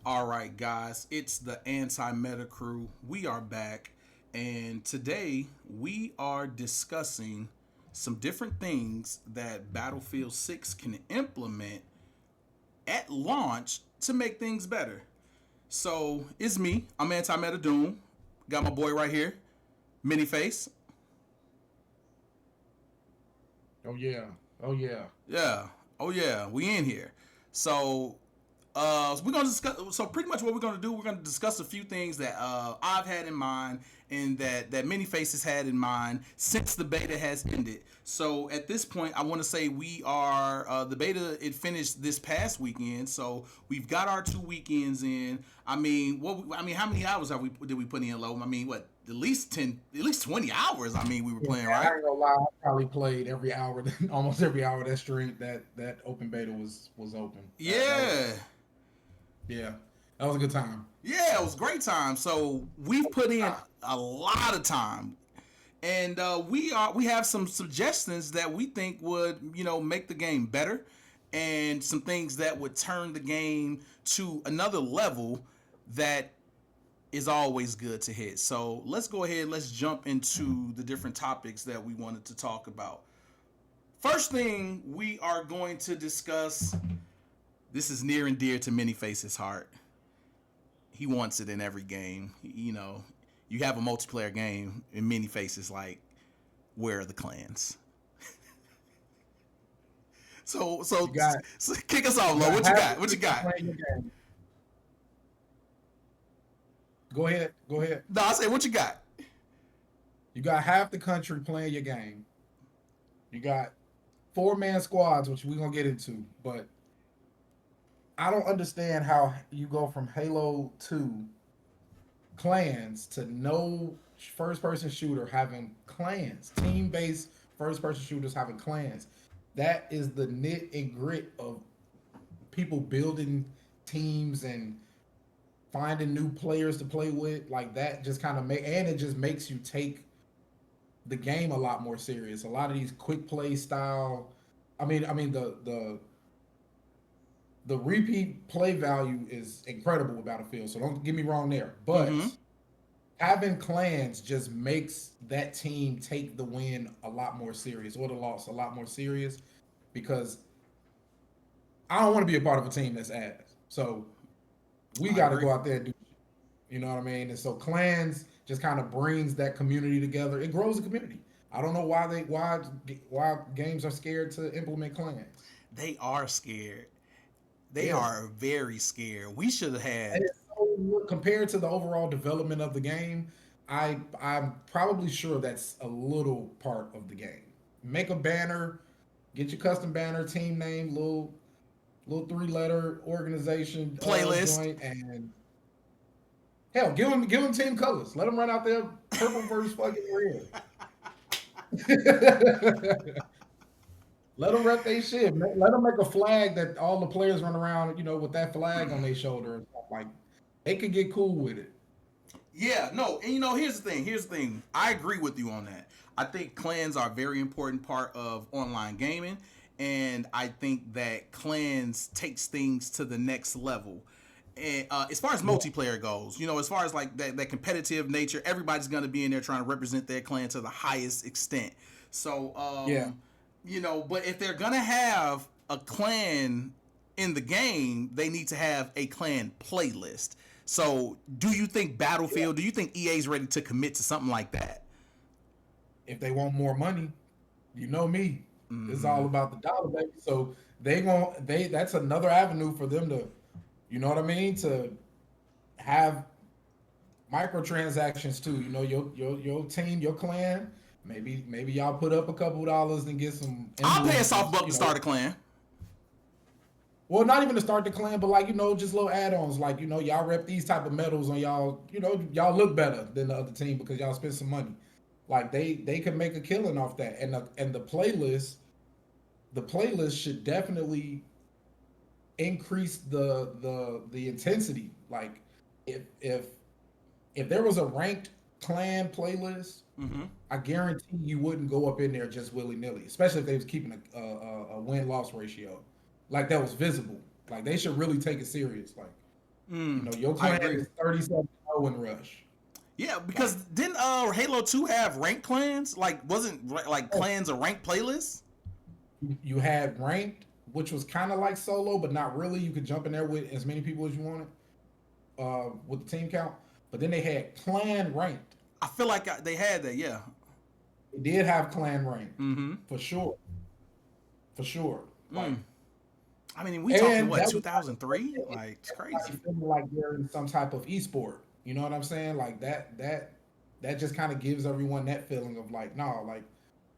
All right, guys, it's the Anti-Meta crew. We are back, and today we are discussing some different things that Battlefield 6 can implement at launch to make things better. So, it's me. I'm AntiMetaDoom. Got my boy right here, Manyface. Oh yeah. Oh yeah. Yeah. Oh yeah, we in here. So we're gonna discuss. So pretty much what we're gonna do, we're gonna discuss a few things that I've had in mind and that many faces had in mind since the beta has ended. So at this point, I want to say we are the beta. It finished this past weekend, so we've got our 2 weekends in. I mean, what? I mean, how many hours have we did we put in, low? I mean, what? At least 10, at least 20 hours. I mean, we were Yeah, playing, I right? ain't gonna lie. I probably played every hour, almost every hour that stream that open beta was open. That was Yeah. yeah, that was a good time. Yeah, it was a great time. So we've put in Ah, a lot of time, and we have some suggestions that we think would make the game better, and some things that would turn the game to another level that is always good to hit. So let's go ahead. Let's jump into the different topics that we wanted to talk about. First thing we are going to discuss. This is near and dear to Many Faces' heart. He wants it in every game. You have a multiplayer game in Many Faces, like, where are the clans? So you so, got so kick us off, you Lo. got What you half the got? What you people got? playing your game. Go ahead. Go ahead. No, I say what you got. You got half the country playing your game. You got four-man squads, which we're gonna get into, but I don't understand how you go from Halo 2 clans to no first person shooter having clans, team based first person shooters having clans. That is the knit and grit of people building teams and finding new players to play with. Like that just kind of make and it just makes you take the game a lot more serious. A lot of these quick play style. I mean the repeat play value is incredible with Battlefield. So don't get me wrong there, Mm-hmm. but having clans just makes that team take the win a lot more serious or the loss a lot more serious because I don't want to be a part of a team that's ass. So we I got to agree. go out there and do, you know what I mean? And so clans just kind of brings that community together. It grows the community. I don't know why games are scared to implement clans. They are scared. They Yeah. are very scared. We should have And had. it's so compared to the overall development of the game, I'm probably sure that's a little part of the game. Make a banner, get your custom banner, team name, little three letter organization Playlist. joint, and hell, give them team colors. Let them run out there purple versus fucking red. Let them rep their shit. Let them make a flag that all the players run around, with that flag on their shoulder and stuff. Like they could get cool with it. Yeah, no, and here's the thing. Here's the thing. I agree with you on that. I think clans are a very important part of online gaming, and I think that clans takes things to the next level. And as far as Yeah, multiplayer goes, as far as like that competitive nature, everybody's gonna be in there trying to represent their clan to the highest extent. So, yeah. but if they're gonna have a clan in the game, they need to have a clan playlist. So, do you think Yeah. Battlefield? Do you think EA's ready to commit to something like that? If they want more money, you know me. It's Mm-hmm. all about the dollar, baby. So they that's another avenue for them to, you know what I mean, to have microtransactions too. Your team, your clan. Maybe y'all put up a couple of dollars and get some I'll pay a emblems and soft buck to start a clan. well, not even to start the clan, but like just little add-ons. Like y'all rep these type of medals on y'all. Y'all look better than the other team because y'all spent some money. Like they could make a killing off that, and the playlist should definitely increase the intensity. Like if if if there was a ranked clan playlist, Mm-hmm. I guarantee you wouldn't go up in there just willy nilly, especially if they was keeping a win loss ratio like that was visible. Like they should really take it serious. Like You know, your I clan agree. is 37-0 in Rush. Yeah, because Like, didn't Halo 2 have ranked clans? Like wasn't like oh, clans a ranked playlist? you had ranked, which was kind of like solo, but not really. You could jump in there with as many people as you wanted with the team count. But then they had clan ranked. I feel like they had that, yeah. They did have clan ranked Mm-hmm. for sure, for sure. Like, Mm. I mean, we talking and what, that was 2003? Like it's crazy. everybody feeling like they're in some type of esport. You know what I'm saying? Like that just kind of gives everyone that feeling of like, no, like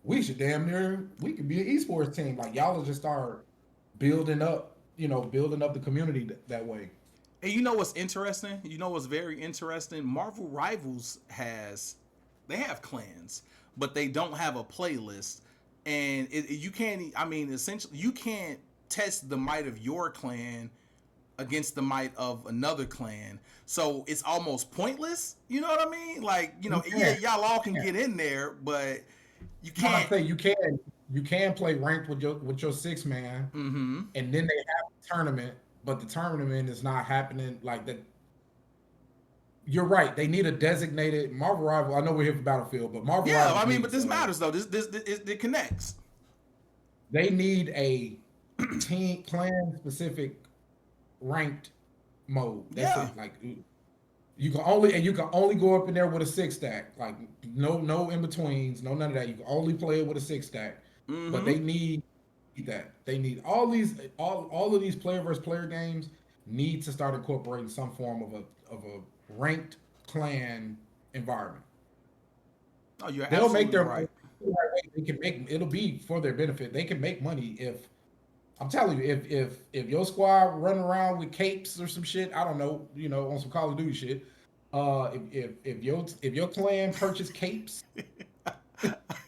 we should damn near we could be an esports team. Like y'all will just start building up, building up the community that way. And you know what's interesting? You know what's very interesting? Marvel Rivals they have clans, but they don't have a playlist. And you can't, I mean, essentially, you can't test the might of your clan against the might of another clan. So it's almost pointless. You know what I mean? Like, You yeah, can, y'all all can you can. get in there, but you You know what I'm can't. saying? You can play ranked with your 6 man, Mm-hmm. and then they have a tournament, but the tournament is not happening like that. You're right. They need a designated Marvel Rival. I know we're here for Battlefield, but Marvel Yeah, Rivals I mean, but needs this matters though. It connects. they need a team clan specific ranked mode. That's Yeah. it. Like you can only go up in there with a 6 stack. Like no in betweens, no none of that. You can only play it with a 6 stack. But Mm-hmm. they need that. They need all of these player versus player games need to start incorporating some form of a ranked clan environment. Oh, you're They'll make absolutely their right. they can make it'll be for their benefit. They can make money if I'm telling you, if your squad run around with capes or some shit, I don't know, on some Call of Duty shit. If your clan purchase capes,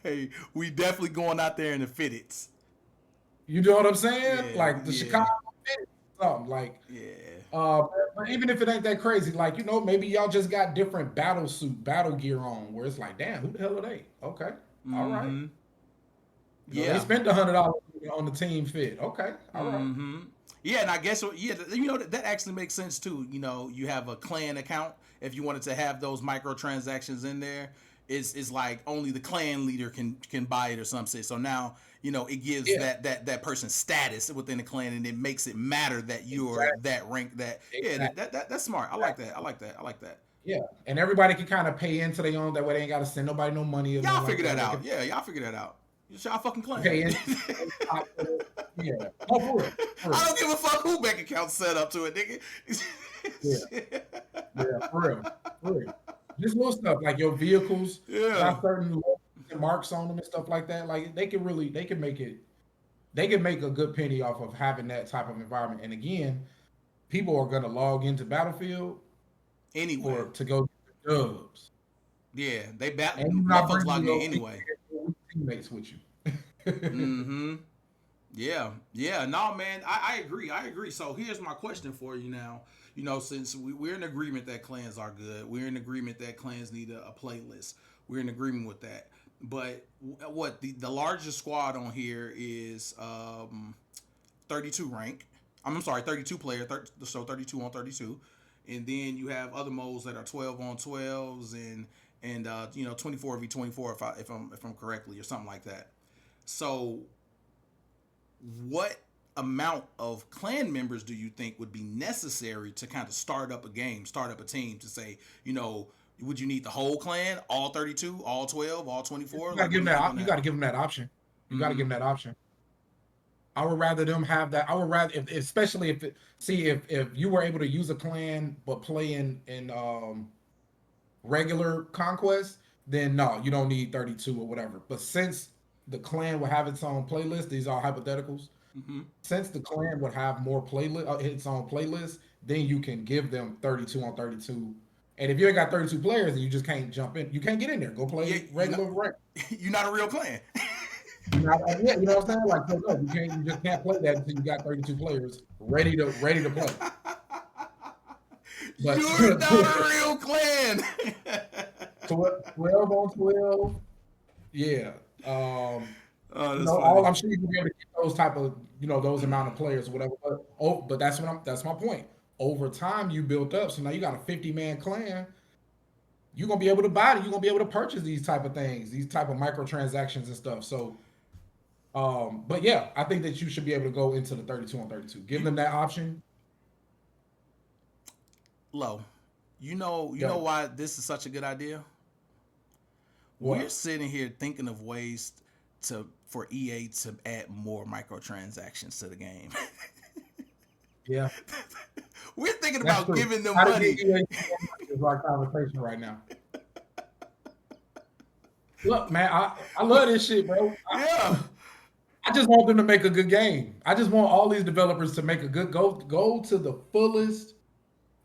Hey, we definitely going out there in the fitteds. you know what I'm saying? Yeah, Like the yeah, Chicago Fed, something like. yeah. But even if it ain't that crazy, like maybe y'all just got different battle gear on, where it's like, damn, who the hell are they? Okay, all right. Mm-hmm. They Yeah. spent $100 on the team fit. Okay, all right. Mm-hmm. Yeah, and I guess yeah, that actually makes sense too. You have a clan account. If you wanted to have those microtransactions in there, it's like only the clan leader can buy it or something. So now it gives Yeah, that person status within the clan, and it makes it matter that you're exactly, that rank. That yeah, exactly. that's smart. I like that. I like that. I like that. Yeah, and everybody can kind of pay into their own. That way, they ain't got to send nobody no money or Y'all nothing like figure that that. They out. can Yeah, y'all figure that out. It's y'all fucking clan. pay in. Yeah, no, for real, for I real. don't give a fuck who bank account set up to it, Yeah, nigga. yeah, for real, for real. Just little stuff like your vehicles Yeah. got certain logos and marks on them and stuff like that. Like they can make a good penny off of having that type of environment. And again, people are gonna log into Battlefield Anyway, for to go get the dubs, yeah, and you're not motherfuckers bringing logging in your anyway. teammates with you. Mm-hmm. Yeah, yeah. No, man, I agree. I agree. So here's my question for you now. Since we're in agreement that clans are good, we're in agreement that clans need a playlist. We're in agreement with that. But what the largest squad on here is 32 rank. I'm sorry, 32 player, so 32 on 32, and then you have other modes that are 12 on 12s and 24v24 if I'm correctly or something like that. So what amount of clan members do you think would be necessary to kind of start up a game, start up a team to say, would you need the whole clan, all 32, all 12, all 24? You gotta Like, what give do them you think on You that? gotta give them that option. You gotta Mm-hmm. give them that option. I would rather them have that. I would rather, especially if you were able to use a clan but play in regular conquest, then no, you don't need 32 or whatever. But since the clan will have its own playlist, these are hypotheticals. Mm-hmm. Since the clan would have more playlist, its own playlist, then you can give them 32 on 32. And if you ain't got 32 players, then you just can't jump in. You can't get in there. Go Yeah, play regular rank. you're not a real clan. You're not, yeah, you know what I'm saying? Like, so no, you just can't play that until you got 32 players ready to play. But You're not a real clan. 12 on 12, yeah. Oh, that's funny. I'm sure you can be able to get those type of, those amount of players or whatever. But that's my point. over time you built up. So now you got a 50-man clan. You're gonna be able to buy it. You're gonna be able to purchase these type of things, these type of microtransactions and stuff. So, but yeah, I think that you should be able to go into the 32 on 32. Give You them that option. Low. You know Yo, why this is such a good idea? We're what? sitting here thinking of ways for EA to add more microtransactions to the game. Yeah, We're thinking that's about true. giving them How to get money. EA is our conversation right now. Look, man, I love this shit, bro. Yeah. I just want them to make a good game. I just want all these developers to make a good go to the fullest.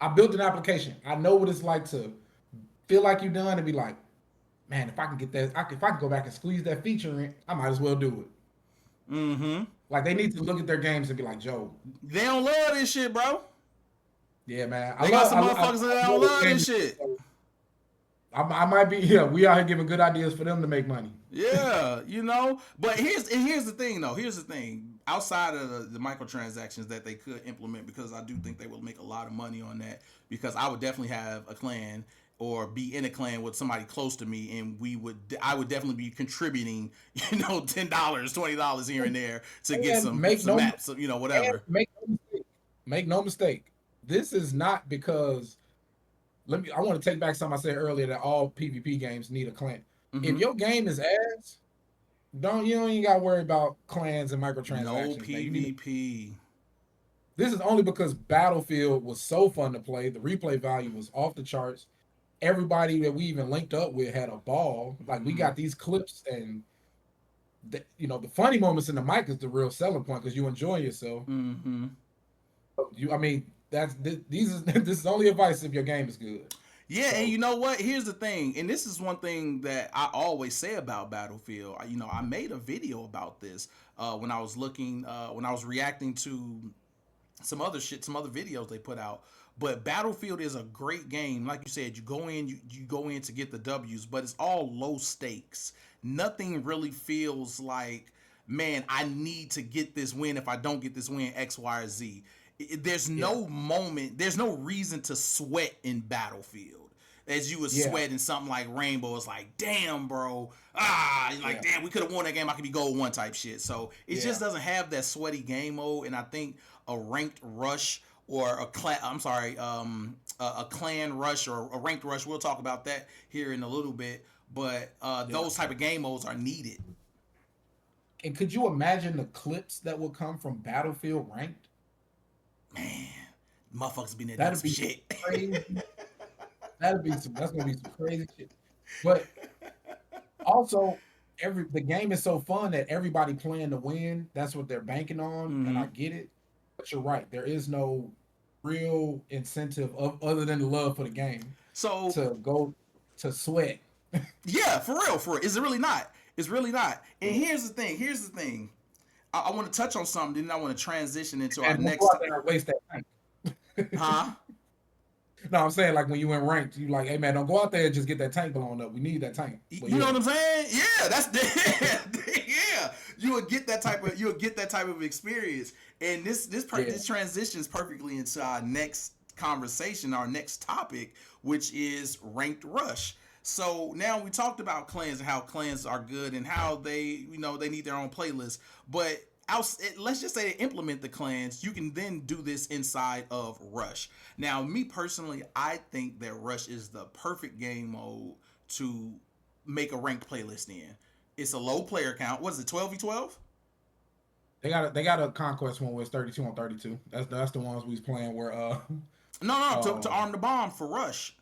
I built an application. I know what it's like to feel like you done and be like, man, if I can get that, if I can go back and squeeze that feature in, I might as well do it. Mm-hmm. Like they need to look at their games and be like, Joe, They don't love this shit, bro. yeah, man, They got some motherfuckers that don't love love this this game. shit. I might be, yeah, we out here giving good ideas for them to make money. Yeah, But here's the thing, though. Here's the thing. Outside of the microtransactions that they could implement, because I do think they will make a lot of money on that. Because I would definitely have a clan or be in a clan with somebody close to me, and I would definitely be contributing, $10, $20 here and there to get And some make no maps, and whatever. make no mistake. Make no mistake. This is not because I want to take back something I said earlier that all PvP games need a clan. If Mm-hmm. your game is ass, you don't even gotta worry about clans and No microtransactions. Man. PvP. This is only because Battlefield was so fun to play. The replay value was off the charts. Everybody that we even linked up with had a ball. Like we Mm-hmm. got these clips and the funny moments in the mic is the real selling point because you enjoy yourself. Mm-hmm. I mean, this is only advice if your game is good. Yeah, So and you know what? Here's the thing, and this is one thing that I always say about Battlefield. I made a video about this when I was when I was reacting to some other shit, some other videos they put out. But Battlefield is a great game. Like you said, you go in to get the W's, but it's all low stakes. Nothing really feels like, man, I need to get this win. If I don't get this win, X, Y, or Z. There's yeah, no moment, there's no reason to sweat in Battlefield. As you would yeah, sweat in something like Rainbow, it's like, damn, bro. Like, yeah, damn, we could have won that game. I could be gold one type shit. So it yeah. just doesn't have that sweaty game mode. And I think a ranked rush or a clan rush or a ranked rush. We'll talk about that here in a little bit. But Yeah. those type of game modes are needed. And could you imagine the clips that would come from Battlefield Ranked? Man, motherfuckers been there doing That'd some be shit. crazy. That's gonna be some crazy shit. But also, the game is so fun that everybody playing to win. That's what they're banking on, and I Hmm. get it. But you're right. There is no real incentive other than the love for the game So to go to sweat. yeah, for real, for real. It's really not. It's really not. And Yeah. here's the thing. Here's the thing. I want to touch on something, then I want to transition into our And don't go next. out there and waste that tank. Huh? No, I'm saying like when you in ranked, you like, hey man, don't go out there and just get that tank blown up. We need that tank. But You know yeah, what I'm saying? Yeah, that's yeah. You would get that type of experience, and yeah, this transitions perfectly into our next conversation, our next topic, which is ranked rush. So now we talked about clans and how clans are good and how they need their own playlist, but let's just say they implement the clans. You can then do this inside of Rush. Now, me personally, I think that Rush is the perfect game mode to make a ranked playlist in. It's a low player count. What is it, 12v12? they got a conquest one where it's 32 on 32. That's the ones we was playing where No, to um arm the bomb for Rush.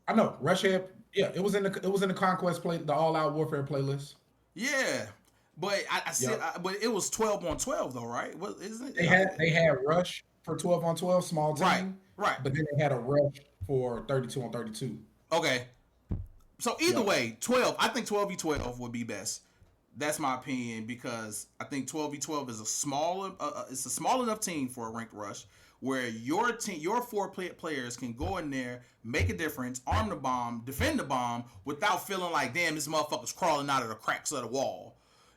I know Rush had, yeah, it was in the conquest play, the all out warfare playlist. Yeah. But I said, Yep. but it was 12 on 12 though, right? What isn't They it? had Rush for 12 on 12 small Right, team, right. but then they had a Rush for 32 on 32. Okay. So either Yep. way, 12. I think 12v12 would be best. That's my opinion because I think 12v12 is it's a small enough team for a ranked rush where your players can go in there, make a difference, arm the bomb, defend the bomb without feeling like, damn, this motherfucker's crawling out of the cracks of the wall.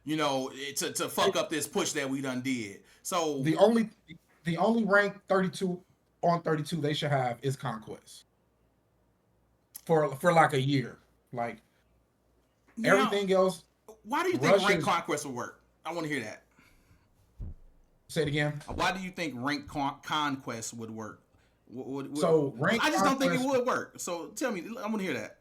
To fuck up this push that we done did. So The only the only ranked 32 on 32 they should have is conquest for like a year. Like Now, everything else, why do you think Rush ranked is. conquest would work? I want to hear that. Say it again. Why do you think ranked conquest would work? So Because rank I just don't think it conquest would work. So tell me, I want to hear that.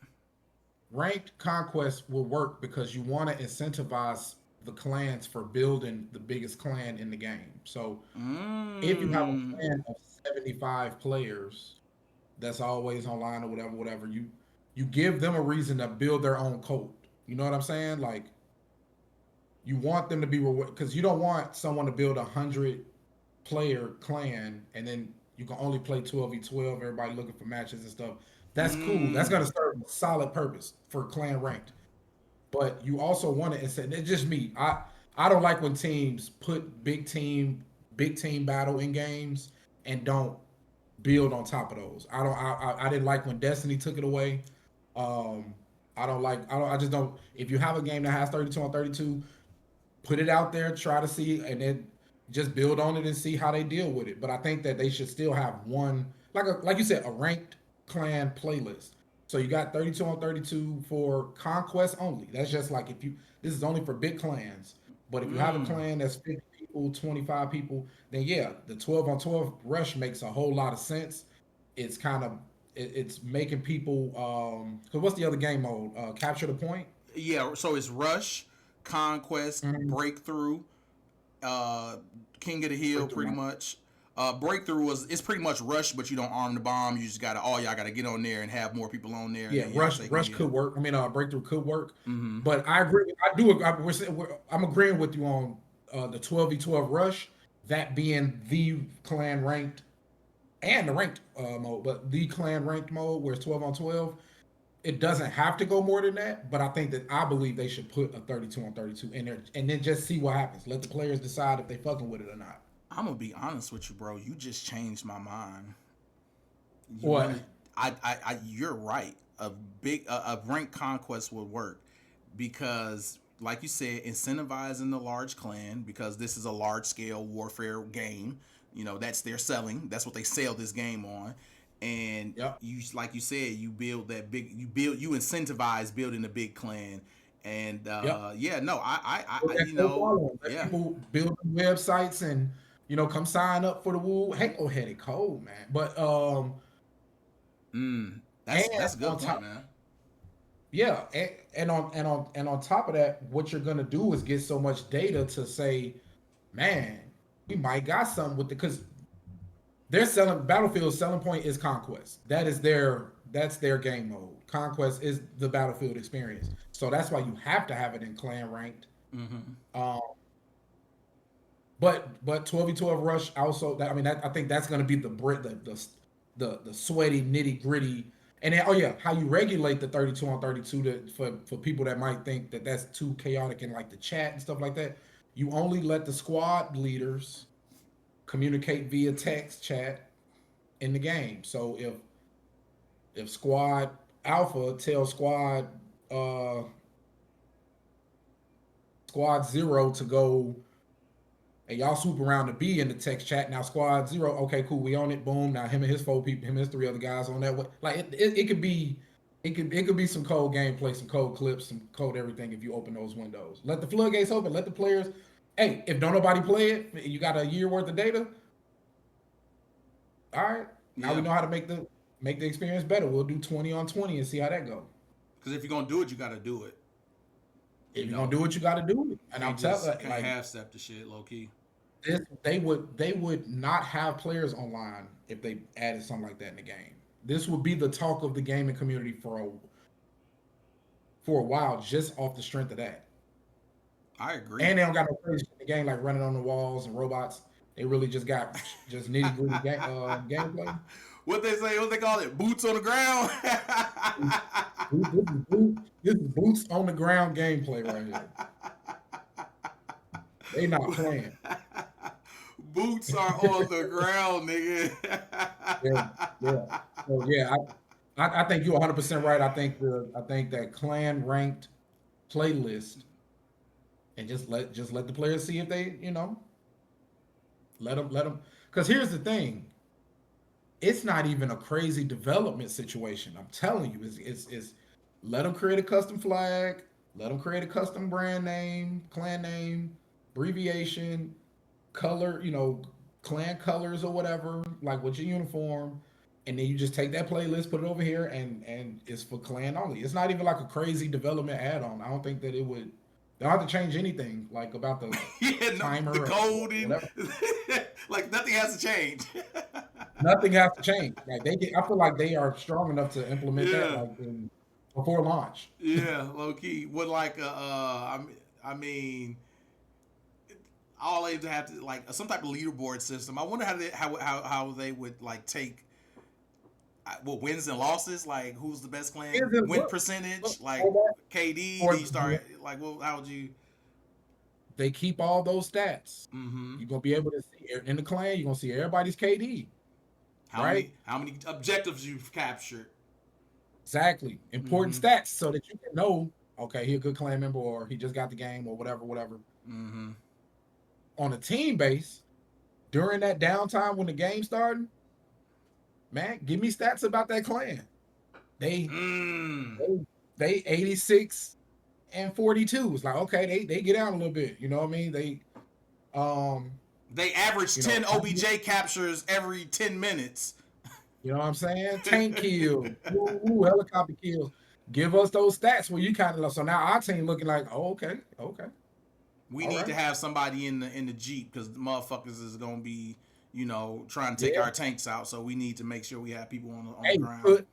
ranked conquest will work because you want to incentivize the clans for building the biggest clan in the game. So if you have a Mm, clan of 75 players that's always online or whatever, whatever, you give them a reason to build their own code. You know what I'm saying? Like you want them to be rewarded because you don't want someone to build 100 player clan and then you can only play 12v12, everybody looking for matches and stuff. That's cool. That's mm, gonna serve a solid purpose for clan ranked. But you also want to, and it's just me. I don't like when teams put big team battle in games and don't build on top of those. I don't. I didn't like when Destiny took it away. Um, I don't like. I don't. I just don't. If you have a game that has 32 on 32, put it out there, try to see, and then just build on it and see how they deal with it. But I think that they should still have one, like you said, a ranked clan playlist. So you got 32 on 32 for conquest only. That's just like if you this is only for big clans. But if you have a mm. clan that's 50 people, 25 people, then yeah, the 12 on 12 rush makes a whole lot of sense. It's kind of it's making people because what's the other game mode? Capture the point. Yeah. So it's rush, conquest, Mhm. breakthrough, uh, King of the Hill, Breakthrough, pretty right? much. Breakthrough was it's pretty much rush, but you don't arm the bomb. You just gotta all y'all gotta get on there and have more people on there, and Yeah, then y'all rush take them. rush Yeah. could work. I mean, breakthrough could work. Mm-hmm. But I agree. I do. I'm agreeing with you on the 12v12 rush. That being the clan ranked and the ranked mode, but the clan ranked mode where it's 12 on 12. It doesn't have to go more than that, but I believe they should put a 32 on 32 in there and then just see what happens. Let the players decide if they fucking with it or not. I'm gonna be honest with you, bro. You just changed my mind. You What? really, you're right. A rank conquest would work because, like you said, incentivizing the large clan because this is a large scale warfare game. You know that's their selling. That's what they sell this game on. And Yep. you, like you said, you build that big. You incentivize building a big clan. And Yep. yeah, no, That you code know, following. Let yeah. people build websites and come sign up for the woo. Halo headed code, man. But Mm, and that's a good on point, top, man. yeah, and on top of that, what you're gonna do is get so much data to say, man, we might got something with it because they're selling Battlefield's selling point is conquest. That's their game mode. Conquest is the Battlefield experience. So that's why you have to have it in clan ranked. Mm-hmm. Um, but 12v12 rush also that I mean that I think that's going to be the sweaty nitty gritty and then, oh yeah, how you regulate the 32 on 32 for people that might think that that's too chaotic in like the chat and stuff like that. You only let the squad leaders communicate via text chat in the game. So if squad alpha tells uh squad zero to go and y'all swoop around the B in the text chat. Now squad zero, okay, cool, we on it. Boom. Now him and his 4 people, him and his 3 other guys on that. Like it could be, it could be some cold gameplay, some cold clips, some cold everything if you open those windows. Let the floodgates open. Let the players. Hey, if don't nobody play it, you got a year worth of data. All right, now we Yeah, know how to make the experience better. We'll do 20 on 20 and see how that go. because if you're gonna do it, you got to do it. If You you're gonna know, do it, you got to do it. And I'm can't telling just can't like half step the shit, low key. this they would not have players online if they added something like that in the game. This would be the talk of the gaming community for a while, just off the strength of that. I agree. And they don't got no crazy shit in the game like running on the walls and robots. They really just got just nitty gritty gameplay. What they say? What they call it? Boots on the ground. This is boots on the ground gameplay right here. They not playing. Boots are on the ground, nigga. Yeah, yeah. So yeah, I think you're 100% right. I think that clan ranked playlist and just let the players see if they let them. Because here's the thing: it's not even a crazy development situation. I'm telling you, it's let them create a custom flag, let them create a custom brand name, clan name, abbreviation, color, clan colors or whatever, like with your uniform, and then you just take that playlist, put it over here, and it's for clan only. It's not even like a crazy development add-on. I don't think that it would. They don't have to change anything like about the Yeah, no, the timer or coding, whatever. like nothing has to change. Nothing has to change. Like I feel like they are strong enough to implement that Yeah, like before launch. yeah, low key. Would like I mean, all they have to like some type of leaderboard system. I wonder how they would like take what wins and losses, like who's the best clan, Here's it. win Look percentage, like for that KD. for Then you start like, well, how would you? they keep all those stats. Mm-hmm. You're gonna be able to see in the clan. You're gonna see everybody's KD, right? How many objectives you've captured? Exactly. Important Mm-hmm. stats so that you can know, okay, he a good clan member or he just got the game or whatever, whatever. Mm-hmm. On a team base, during that downtime when the game starting, man, give me stats about that clan. They Mm. they, they 86 and 42. It's like, okay, they get out a little bit. You know what I mean? Um, They average you 10 know, OBJ captures every 10 minutes. you know what I'm saying? Tank kills, helicopter kills. Give us those stats where you kind of so now our team looking like, oh, okay, okay, We all need to right, have somebody in the Jeep because the motherfuckers is gonna be, trying to take yeah. our tanks out. So we need to make sure we have people on the Hey, ground. put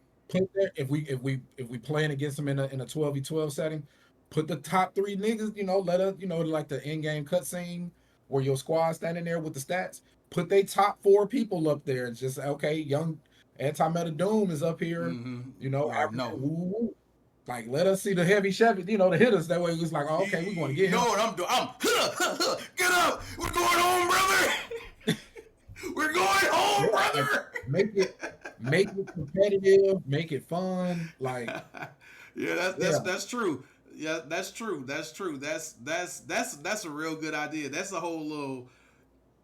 there if we playing against them in a 12v12 setting, put the top three niggas. Let us like the in game cutscene where your squad standing there with the stats. Put they top four people up there and just say, okay, young AntiMetaDoom is up here. Mm-hmm. You already African know. woo woo. Like let us see the heavy Chevy, the hitters. That way it's like, oh, You, okay, we're going to you get know him. what I'm doing? Get up. We're going home, brother. We're going home, Yeah, like brother. make it competitive, make it fun. Like Yeah, yeah, that's true. Yeah, that's true. That's true. That's a real good idea. That's a whole little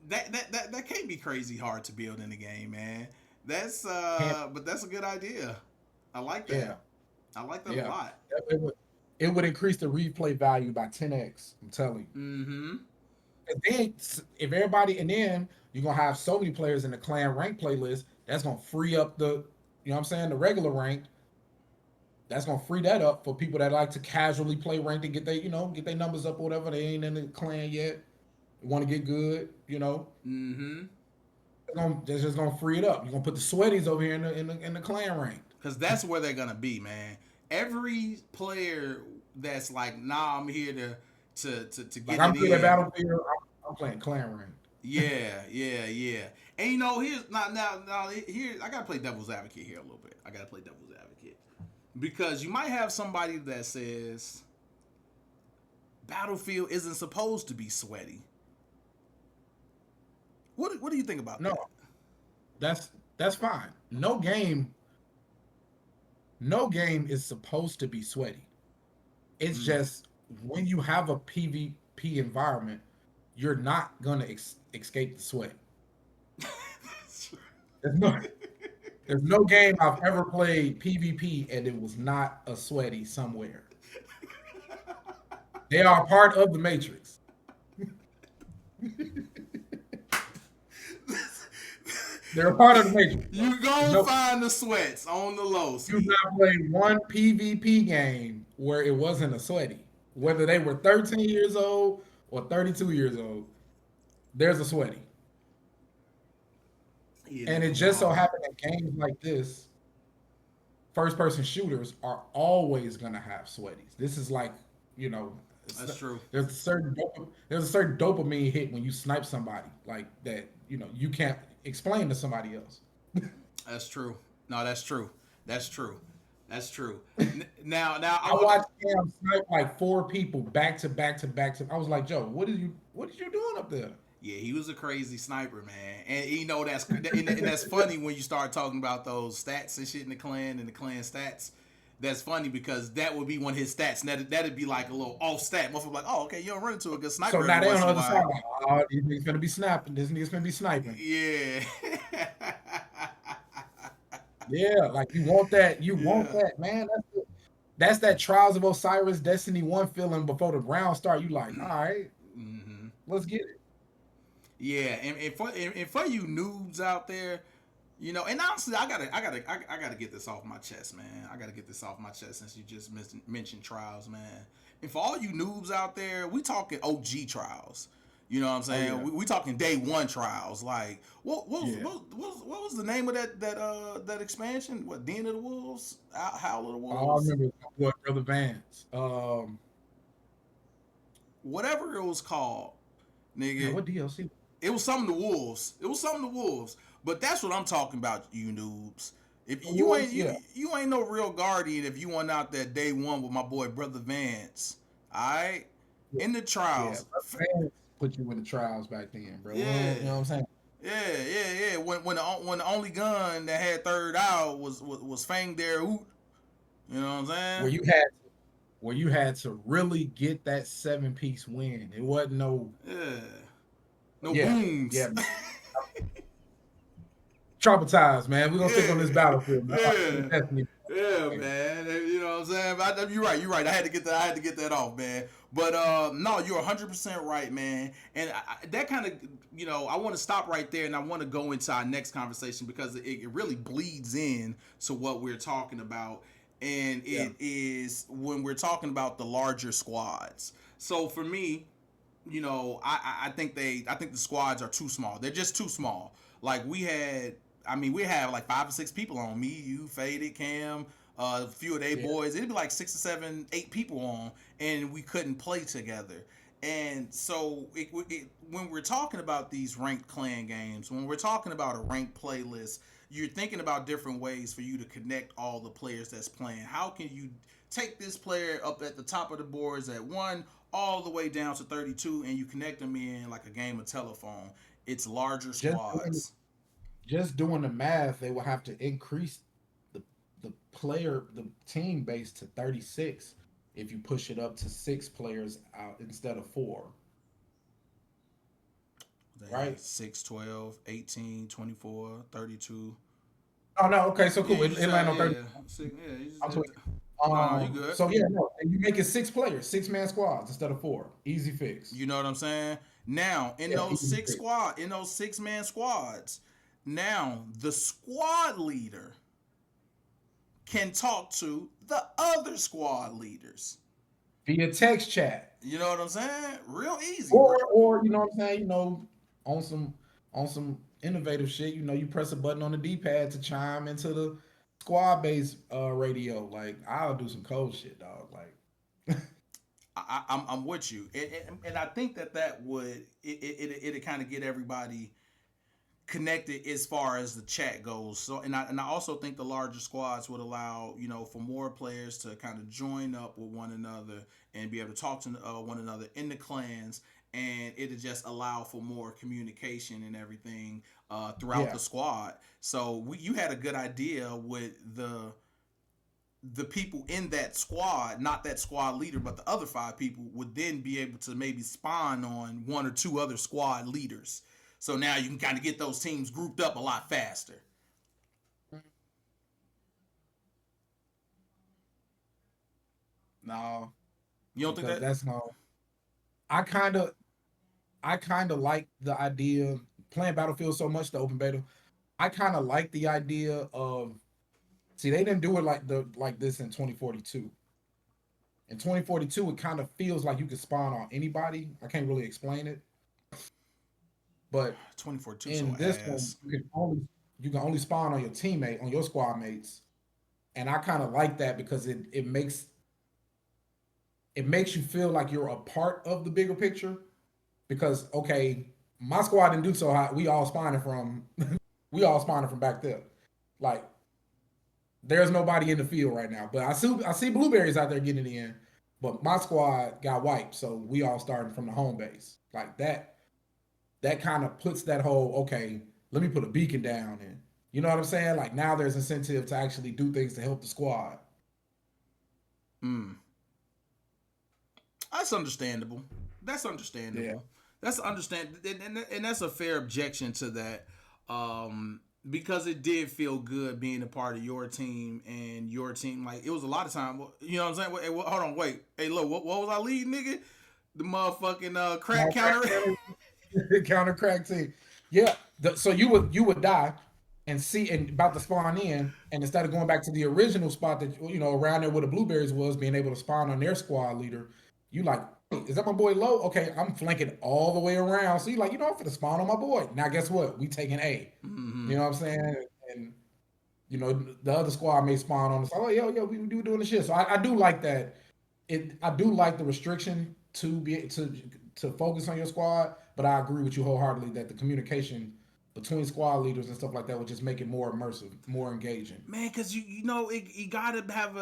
that can't be crazy hard to build in the game, man. That's can't but that's a good idea. I like yeah. that. I like that a Yeah, lot. it would increase the replay value by 10x. I'm telling you. Mm-hmm. And then if everybody, and then you're gonna have so many players in the clan rank playlist, that's gonna free up the what I'm saying, the regular rank. That's gonna free that up for people that like to casually play ranked and get their numbers up or whatever. They ain't in the clan yet. Want to get good. Mm-hmm. That's just gonna free it up. You're gonna put the sweaties over here in the clan ranked. Because that's where they're gonna be, man. Every player that's like, nah, I'm here to Like get I'm it good at in. Battlefield. I'm playing clan ranked. Yeah, yeah, yeah. And here's now here I gotta play devil's advocate here a little bit. I gotta play devil's advocate because you might have somebody that says Battlefield isn't supposed to be sweaty. What do you think about No, that? that's fine. No game is supposed to be sweaty. It's Mm. just when you have a PvP environment, you're not gonna escape the sweat. There's no, there's no game I've ever played PvP and it was not a sweaty somewhere. They are part of the matrix. They're a part of the matrix. You There's gonna no, find the sweats on the low you've ski. not played one PvP game where it wasn't a sweaty. Whether they were 13 years old or 32 years old, there's a sweaty. Yeah, And it nigga just so wrong. happened that games like this, first person shooters, are always gonna have sweaties. This is like, you know, That's true. there's a certain dopamine hit when you snipe somebody like that. You can't explain to somebody else. That's true. No, that's true. That's true. That's true. Now I I want. watched Cam snipe like four people back to back to back to. I was like, Joe, what are you doing up there? Yeah, he was a crazy sniper, man. And that's funny when you start talking about those stats and shit in the clan and the clan stats. That's funny because that would be one of his stats. And that'd be like a little off stat. Motherfucker like, oh, okay, you don't run into a good So sniper now every they on once the in a other side. while. Like, oh, these niggas gonna be snapping. This nigga's gonna be sniping. Yeah. Yeah, like you want that. You want Yeah. that, man. That's that Trials of Osiris Destiny 1 feeling before the round start. You like, all right, Hmm. let's get it. Yeah, and for you noobs out there, and honestly, I gotta get this off my chest, man. I gotta get this off my chest since you just mentioned trials, man. And for all you noobs out there, we talking OG trials. You know what I'm Oh saying? yeah, We talking day one trials. Like yeah. what was the name of that expansion? What, Den of the Wolves? Howl of the All I Wolves? remember is my boy Brother Vance. Whatever it was called, Man, nigga. what DLC? It was something to wolves. It was something to wolves. But that's what I'm talking about, you noobs. If The you ain't Wolves? Yeah. you ain't no real guardian if you went out there day one with my boy Brother Vance. Alright? Yeah. In the Yeah. trials. Brother Vance put you in the trials back then, bro. We Yeah. don't, you know what I'm saying? Yeah. When the only gun that had third out was Fang Dare Oot. You know what I'm saying? Where you had where you had to really get that 7-piece win. It wasn't no Yeah. No yeah, yeah. booms. Traumatized, man. We're gonna stick on Yeah, this battlefield, man. yeah, Definitely. yeah, man. You know what I'm saying? You're right. You're right. I had to get that. I had to get that off, man. But no, you're 100% right, man. And that kind of, I want to stop right there, and I want to go into our next conversation because it really bleeds in to what we're talking about, and Yeah. it is when we're talking about the larger squads. So for me, I think the squads are too small. They're just too small. Like we had like 5 or 6 people on, me, you, Faded, Cam, a few of they Yeah. boys. It'd be like 6 or 7, 8 people on, and we couldn't play together. And so when we're talking about these ranked clan games, when we're talking about a ranked playlist, you're thinking about different ways for you to connect all the players that's playing. How can you take this player up at the top of the boards at 1 all the way down to 32, and you connect them in like a game of telephone? It's larger Just doing squads. just doing the math, they will have to increase the the team base to 36 if you push it up to 6 players out instead of 4, They right? 6, 12, 18, 24, 32. Oh no, okay, so Yeah, cool. you It, just it land on 30. yeah, six, yeah. You just I'm did. tweaking. No, you good. So yeah, no, and you make it 6 players, 6-man squads instead of 4. Easy fix. You know what I'm saying? Now, Yeah, easy fix. in those 6-man squads, now the squad leader can talk to the other squad leaders. Via text chat. You know what I'm saying? Real easy. Or you know what I'm saying, on some innovative shit, you press a button on the D-pad to chime into the squad based radio. Like I'll do some cold shit, dog. Like I'm with you, and I think that would it kind of get everybody connected as far as the chat goes. So, and I also think the larger squads would allow for more players to kind of join up with one another and be able to talk to one another in the clans, and it'll just allow for more communication and everything throughout yeah. the squad. So you had a good idea with the people in that squad, not that squad leader, but the other 5 people would then be able to maybe spawn on 1 or 2 other squad leaders. So now you can kind of get those teams grouped up a lot faster. No, You don't think because that? that's no. I kind of I kind of like the idea playing Battlefield so much the open beta. I kind of like the idea of see they didn't do it like this in 2042. In 2042, it kind of feels like you could spawn on anybody. I can't really explain it, but 2042 so in this one, ass. you can only spawn on your teammate, on your squad mates, and I kind of like that because it makes you feel like you're a part of the bigger picture. Because okay, my squad didn't do so hot. We all spawning from back there. Like there's nobody in the field right now, but I see blueberries out there getting it in. But my squad got wiped, so we all starting from the home base. Like that. That kind of puts that whole okay. Let me put a beacon down, and you know what I'm saying. Like now there's incentive to actually do things to help the squad. Hmm. That's understandable. That's Yeah. understandable. That's understand, and that's a fair objection to that. because it did feel good being a part of your team and your team. Like, it was a lot of time. You know what I'm saying? Hey, hold on, wait. Hey, look, what was I leading, nigga? The motherfucking crack Now, crack counter. counter crack team. Yeah. So you would die and see and about to spawn in, and instead of going back to the original spot that around there where the blueberries was, being able to spawn on their squad leader, you like, hey, is that my boy low? Okay, I'm flanking all the way around. So you like, I'm finna spawn on my boy. Now guess what? We taking A. Mm-hmm. You know what I'm saying? And the other squad may spawn on us. Oh, yo, we do doing the shit. So I do like that. I do like the restriction to focus on your squad, but I agree with you wholeheartedly that the communication between squad leaders and stuff like that would just make it more immersive, more engaging. Man, because you gotta have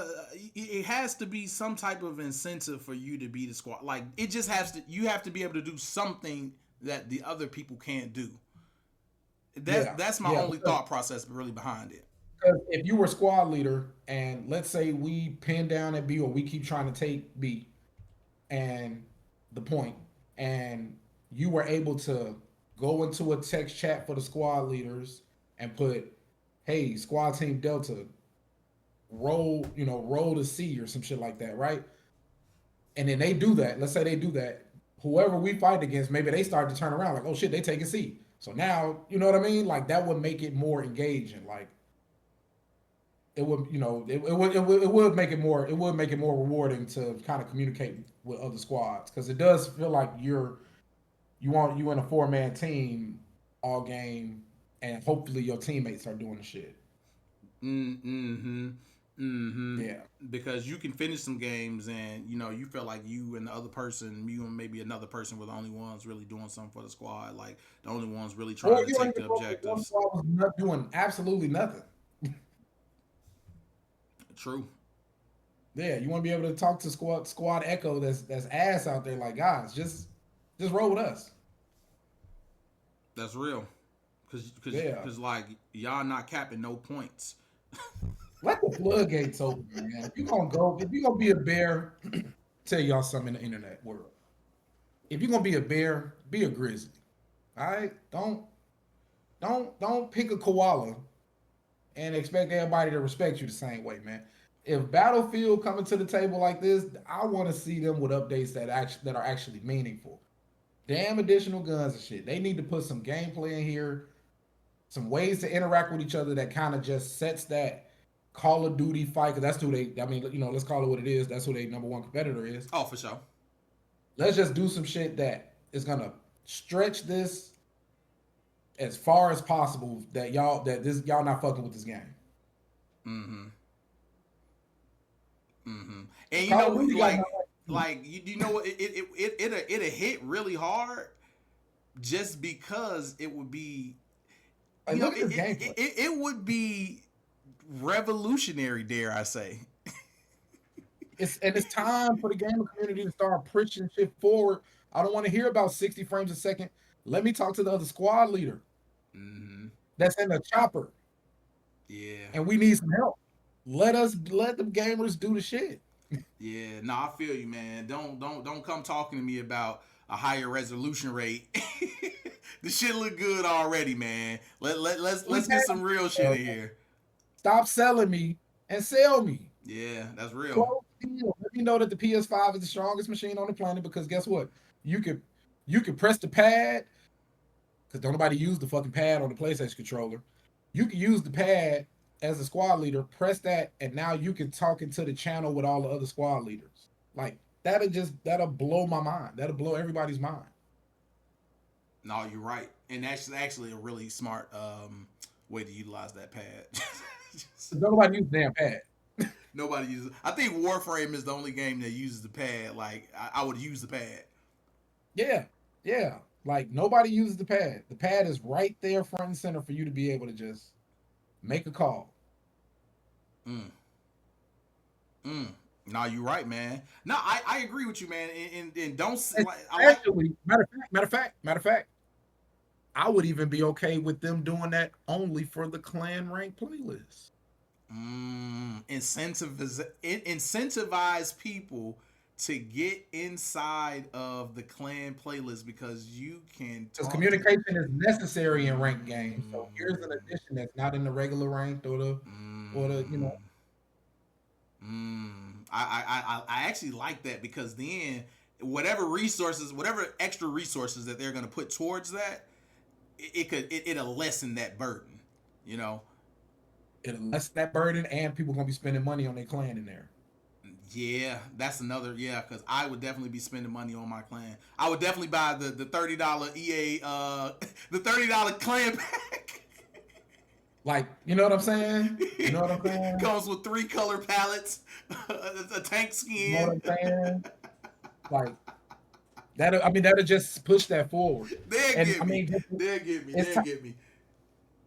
it has to be some type of incentive for you to be the squad. Like, it just has to, you have to be able to do something that the other people can't do. Yeah, That's my yeah. only thought process really behind it. Because if you were squad leader and let's say we pin down at B or we keep trying to take B and the point, and you were able to go into a text chat for the squad leaders and put, "Hey, squad team Delta, roll to C or some shit like that," right? And then they do that. Let's say they do that. Whoever we fight against, maybe they start to turn around like, "Oh shit, they taking C." So now, you know what I mean? Like that would make it more engaging. Like it would, it would make it more, rewarding to kind of communicate with other squads because it does feel like you in a 4-man team all game, and hopefully your teammates are doing the shit. Mm-hmm. Mm-hmm. Yeah. Because you can finish some games and you feel like you and the other person, you and maybe another person were the only ones really doing something for the squad. Like, the only ones really Or trying to you don't take even the know if the other objectives. squad was not doing absolutely nothing. True. Yeah, you want to be able to talk to squad echo that's ass out there like, guys, just roll with us. That's real. Cause, cause, Yeah. cause, like, y'all not capping no points. Let the floodgates open, man. If you're gonna be a bear, tell y'all something in the internet world. If you're gonna be a bear, be a grizzly. All right? Don't pick a koala and expect everybody to respect you the same way, man. If Battlefield coming to the table like this, I want to see them with updates that are actually meaningful. Damn additional guns and shit. They need to put some gameplay in here, some ways to interact with each other that kind of just sets that Call of Duty fight. Because that's who they. I mean, let's call it what it is. That's who their number one competitor is. Oh, for sure. Let's just do some shit that is gonna stretch this as far as possible. Y'all not fucking with this game. Mm-hmm. Mm-hmm. And Call of Duty got like, nothing. you know what, it'll hit really hard just because it would be, Like, look at this gameplay. it would be revolutionary, dare I say. It's time for the gaming community to start pushing shit forward. I don't want to hear about 60 frames a second. Let me talk to the other squad leader Mm-hmm. that's in the chopper, Yeah. and we need some help. Let the gamers do the shit. Yeah. No, I feel you, man. Don't come talking to me about a higher resolution rate. The shit look good already, man. We Let's get some real shit can't in here. stop selling me and sell me. Yeah, that's real. Close deal. Let me know that the PS5 is the strongest machine on the planet because guess what? You could you could press the pad because don't nobody use the fucking pad on the PlayStation controller. You can use the pad as a squad leader, press that, and now you can talk into the channel with all the other squad leaders. Like that'll blow my mind. That'll blow everybody's mind. No, you're right, and that's actually a really smart way to utilize that pad. Don't nobody use the damn pad. Nobody uses. I think Warframe is the only game that uses the pad. Like, I would use the pad. Yeah, yeah. Like nobody uses the pad. The pad is right there front and center for you to be able to just make a call. Mm, mm. No, you're right, man. No, I agree with you, man. And don't like, I like. Especially, matter of fact, I would even be okay with them doing that only for the clan rank playlist. Incentivize people to get inside of the clan playlist because you can Because talk to. communication is necessary in ranked games. So here's an Mm, addition that's not in the regular ranked or the mm, I actually like that because then whatever resources, whatever extra resources that they're going to put towards that, it'll lessen that burden. You know. it'll lessen that burden, and people gonna be spending money on their clan in there. Yeah, that's another. Yeah, because I would definitely be spending money on my clan. I would definitely buy the $30 EA the $30 clan pack. Like, you know what I'm saying? You know what I'm saying? Comes with 3 color palettes, a tank You know what skin. I'm saying? Like that. I mean, that'll just push that forward. They'll And I get me. mean, They'll get me. it's They'll time. get me.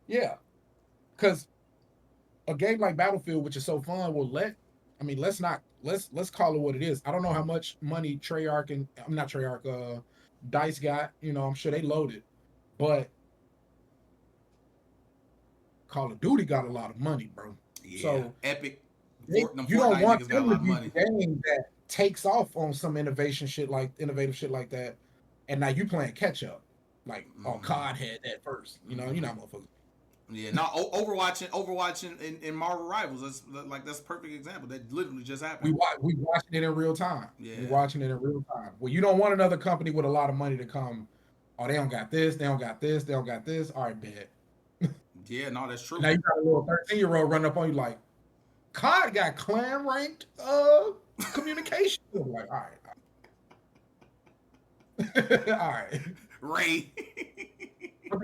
Yeah, because a game like Battlefield, which is so fun, will let. I mean, let's call it what it is. I don't know how much money Treyarch and I'm not Treyarch, Dice got. You know, I'm sure they loaded, but Call of Duty got a lot of money, bro. Yeah, So Epic. you don't Fortnite want niggas got a them to lot of be money. the game that takes off on some innovative shit like that, and now you playing catch up. Like, oh, Mm-hmm. COD had that first. You Mm-hmm. know, motherfuckers. Yeah, no, Overwatch in Marvel Rivals. That's a perfect example. That literally just happened. We watching it in real time. We Yeah, watching it in real time. Well, you don't want another company with a lot of money to come. Oh, they don't got this. They don't got this. They don't got this. All right, bad. yeah, no, that's Now true. you got a little 13-year-old running up on you like, COD got clan ranked communication. I'm like, all right, all right. Ray. But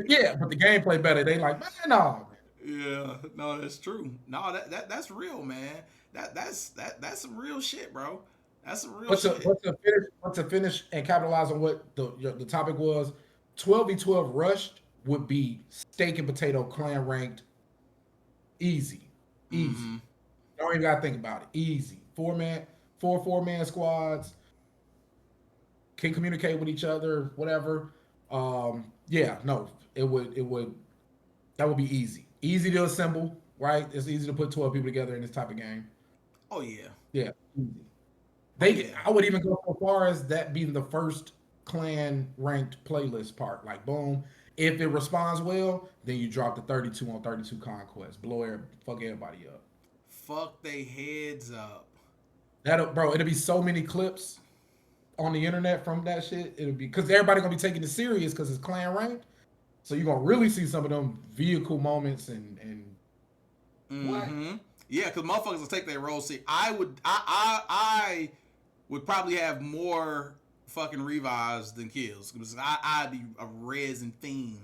the gameplay better. They like, man, no. Yeah, no, that's true. No, that's real, man. That's some real shit, bro. That's some real But to shit. but to finish but to finish and capitalize on what the topic was, 12v12 rushed would be steak and potato clan ranked easy. Easy. Mm-hmm. Don't even gotta think about it. Easy. Four man squads, can communicate with each other, whatever. Yeah, no, it would that would be easy. Easy to assemble, right? It's easy to put 12 people together in this type of game. Oh yeah. Yeah, easy. Oh yeah. I would even go so far as that being the first clan ranked playlist part. Like, boom, if it responds well, then you drop the 32 on 32 conquest, fuck everybody up. Fuck they heads up. It'll be so many clips on the internet from that shit. It'll be because everybody gonna be taking it serious because it's clan ranked. So you're gonna really see some of them vehicle moments and what? Mm-hmm. Yeah, because motherfuckers will take their role. See, I would probably have more fucking revives than kills because I'd be a resin fiend.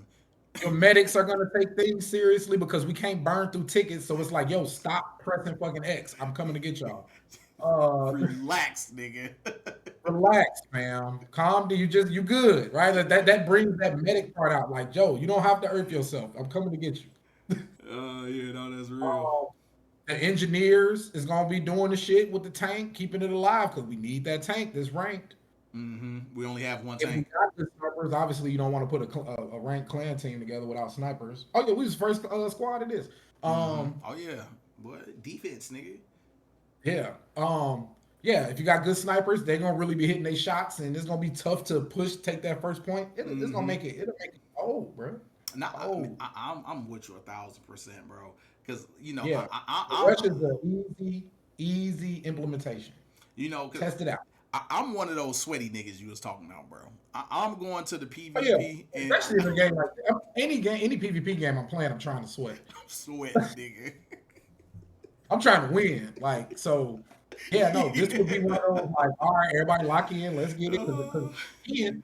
Your medics are gonna take things seriously because we can't burn through tickets. So it's like, yo, stop pressing fucking X. I'm coming to get y'all. Relax, nigga. Relax, fam. Calm down. You good, right? That brings that medic part out. Like, Joe, you don't have to earth yourself. I'm coming to get you. Yeah, no, that's real. Um, the engineers is gonna be doing the shit with the tank, keeping it alive because we need that tank that's ranked. Mm-hmm. We only have one If we tank. got the snipers, obviously you don't want to put a ranked clan team together without snipers. Oh yeah, we was first squad it is. Mm-hmm. Oh yeah, what defense, nigga? Yeah. Yeah, if you got good snipers, they're gonna really be hitting their shots, and it's gonna be tough to take that first point. It's gonna Mm-hmm. it'll make it cold, bro. Now, Cold. I'm with you 1,000%, bro. Because Yeah. The I'm rush is an easy implementation. you know, because Test it out. I'm one of those sweaty niggas you was talking about, bro. I'm going to the Oh yeah, PvP and especially in a game like that. Any PvP game I'm playing, I'm trying to sweat. I'm sweating, nigga. I'm trying to win. Like, so yeah, no, this would be one of those like, all right, everybody lock in, let's get it. Because again,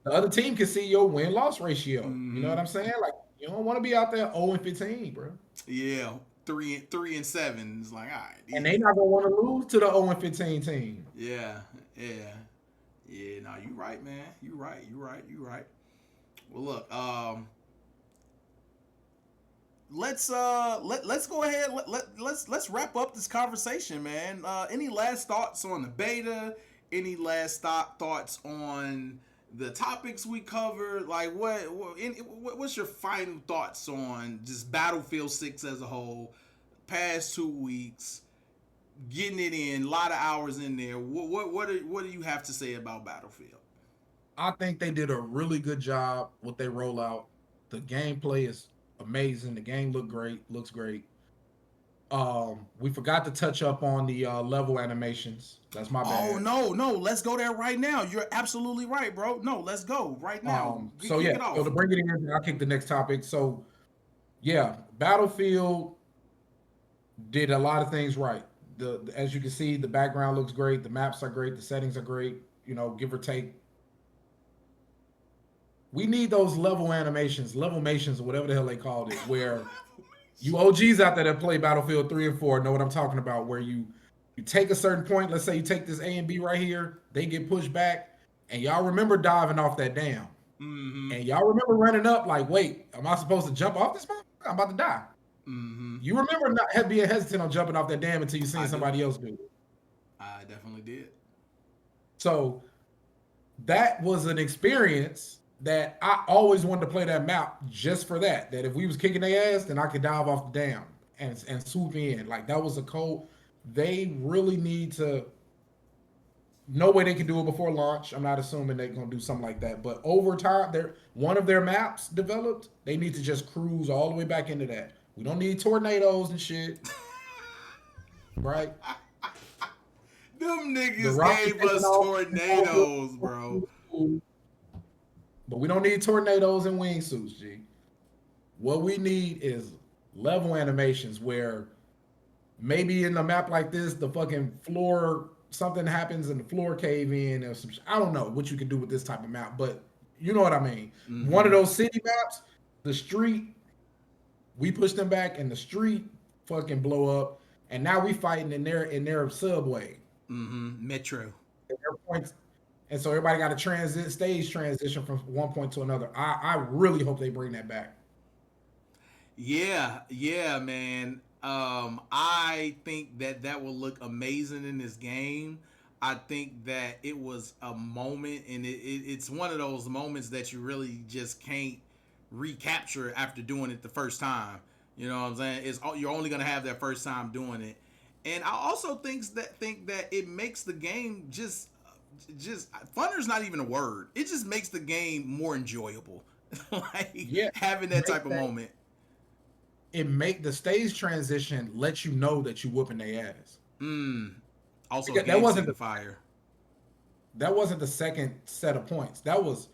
the other team can see your win-loss ratio. You know what Mm-hmm. I'm saying? Like, you don't want to be out there 0-15, bro. Yeah, 3 and 7 is like, all right, And they not gonna want to lose to the 0-15 team. yeah, yeah, yeah. No, you right, man. You right. You right. You right. Well, look, let's go ahead. Let's wrap up this conversation, man. Any last thoughts on the beta? Any last thoughts on the topics we covered? Like, what's your final thoughts on just Battlefield 6 as a whole? Past 2 weeks, getting it in, a lot of hours in there. What do you have to say about Battlefield? I think they did a really good job with their rollout. The gameplay is amazing. The game looks great. We forgot to touch up on the level animations. That's my Oh bad. no, let's go there right now. You're absolutely right, bro. No, let's go right now. So Kick yeah, it so to off. bring it in, I'll kick the next topic. So yeah, Battlefield did a lot of things right. As you can see, the background looks great, the maps are great, the settings are great. You know, give or take. We need those levelmations, or whatever the hell they called it, where you OGs out there that play Battlefield 3 and 4 know what I'm talking about. Where you take a certain point. Let's say you take this A and B right here. They get pushed back, and y'all remember diving off that dam, Mm-hmm. and y'all remember running up like, wait, am I supposed to jump off this motherfucker? I'm about to die. Mm-hmm. You remember not being hesitant on jumping off that dam until you seen I do. somebody else do it. I definitely did. So that was an experience that I always wanted to play that map just for that. That if we was kicking their ass, then I could dive off the dam and swoop in. Like that was a code. They really need to. No way they can do it before launch. I'm not assuming they're gonna do something like that. But over time, they're one of their maps developed. They need to just cruise all the way back into that. We don't need tornadoes and shit, right? Them The niggas rocket gave taking us off. tornadoes, bro. But we don't need tornadoes and wingsuits, G. What we need is level animations where maybe in a map like this, the fucking floor, something happens and the floor cave in or some. I don't know what you can do with this type of map, but you know what I mean. One Mm-hmm. of those city maps, the street, we push them back, and the street fucking blow up, and now we fighting in their subway. Mm-hmm. Metro. And their points, and so everybody got a stage transition from one point to another. I really hope they bring that back. Yeah, man. I think that that will look amazing in this game. I think that it was a moment, and it's one of those moments that you really just can't recapture after doing it the first time. You know what I'm saying? You're only gonna have that first time doing it, and I also think that it makes the game just funner is not even a word. It just makes the game more enjoyable, like Yeah, having that make type of that moment. it make the stage transition let you know that you whooping their ass. Mm. Also, Because that game wasn't the signifier. that wasn't the second set of points. That was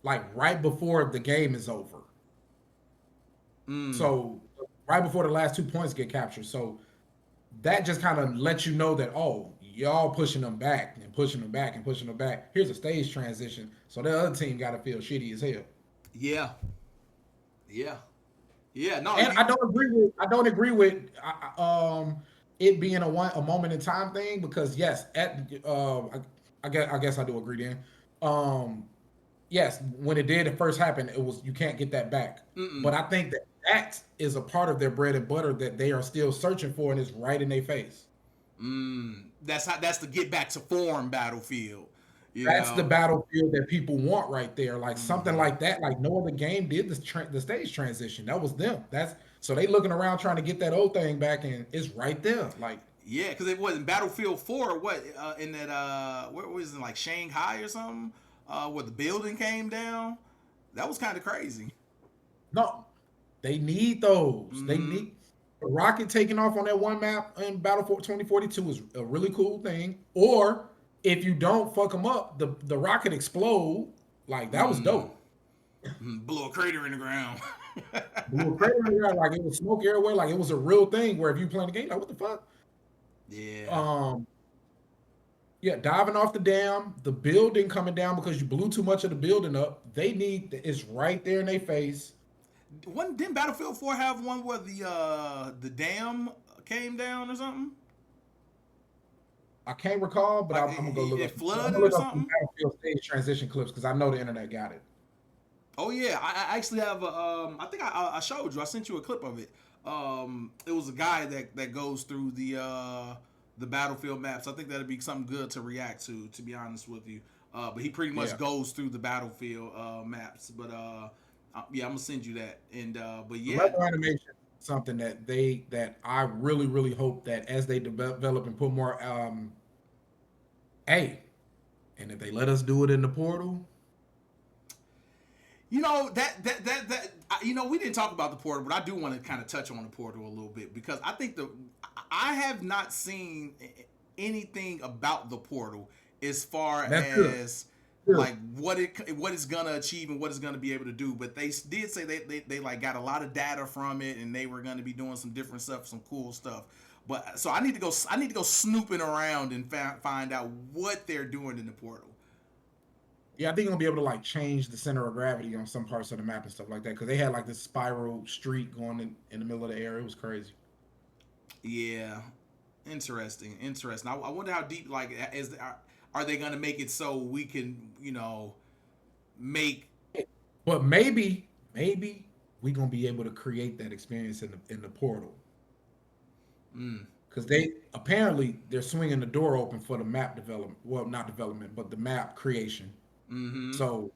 like right before the game is over. Mm. So right before the last 2 points get captured. So that just kind of lets you know that y'all pushing them back and pushing them back and pushing them back. Here's a stage transition. So the other team got to feel shitty as hell. Yeah. Yeah. Yeah. No, And you. I don't agree with it being a moment in time thing because yes, I guess I do agree then. Um, yes, when it did first happen, it was you can't get that back. Mm-mm. But I think that is a part of their bread and butter that they are still searching for, and it's right in their face. Mm. That's how. That's the get back to form battlefield. You That's the know. battlefield that people want right there. Like something Mm-hmm. like that. Like no other game did the stage transition. That was them. That's so they looking around trying to get that old thing back, and it's right there. Like Yeah, because it wasn't Battlefield 4. What in that? Where was it? Like Shanghai or something? Where the building came down. That was kind of crazy. no, they need those. They Mm-hmm. need the rocket taking off on that one map in Battlefield 2042 is a really cool thing. Or if you don't fuck them up, the rocket explode. Like that was Mm. dope. Blew a crater in the ground. Blew a crater in the ground, like it was smoke everywhere. Like it was a real thing. Where if you playing the game, like what the fuck? Yeah. Um, yeah, diving off the dam, the building coming down because you blew too much of the building up. They need it's right there in their face. Didn't Battlefield 4 have one where the dam came down or something? I can't recall, but Like I'm gonna go look it up. I'm flooded gonna or look up some something? Battlefield stage transition clips because I know the internet got it. Oh yeah, I actually have a I think I showed you. I sent you a clip of it. It was a guy that goes through the battlefield maps. I think that'd be something good to react to be honest with you. But he pretty much Yeah, goes through the battlefield maps. But yeah, I'm gonna send you that. And but the yeah, level animation. something that I really really hope that as they develop and put more hey, and if they let us do it in the portal, You know we didn't talk about the portal, but I do want to kind of touch on the portal a little bit because I think I have not seen anything about the portal as far that's good. as Good. like what it's gonna achieve and what it's gonna be able to do. But they did say they like got a lot of data from it and they were gonna be doing some different stuff, some cool stuff. But so I need to go snooping around and find out what they're doing in the portal. Yeah, I think you're gonna be able to like change the center of gravity on some parts of the map and stuff like that because they had like this spiral street going in the middle of the area. It was crazy. Yeah, interesting, interesting. I wonder how deep like are they gonna make it so we can make But maybe we gonna be able to create that experience in the portal mm, because they're swinging the door open for the map development. Well, not development, but the map creation. mm-hmm So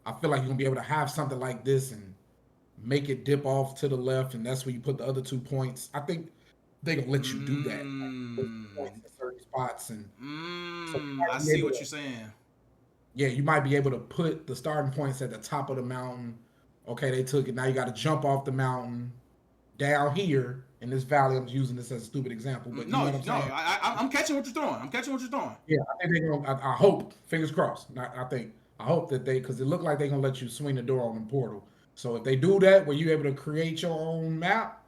I feel like you're gonna be able to have something like this and make it dip off to the left, and that's where you put the other 2 points. I think they gonna let you do that, like put mm, points in certain spots, and so you I might be see able what to, you're saying. yeah, you might be able to put the starting points at the top of the mountain. Okay, they took it. Now you got to jump off the mountain down here in this valley. I'm using this as a stupid example, but you know No, what I'm no, saying? I'm catching what you're throwing. I'm catching what you're throwing. Yeah, I think they're gonna. I hope, fingers crossed. Not, I hope that because it looked like they're gonna let you swing the door on the portal. So if they do that, where you're able to create your own map,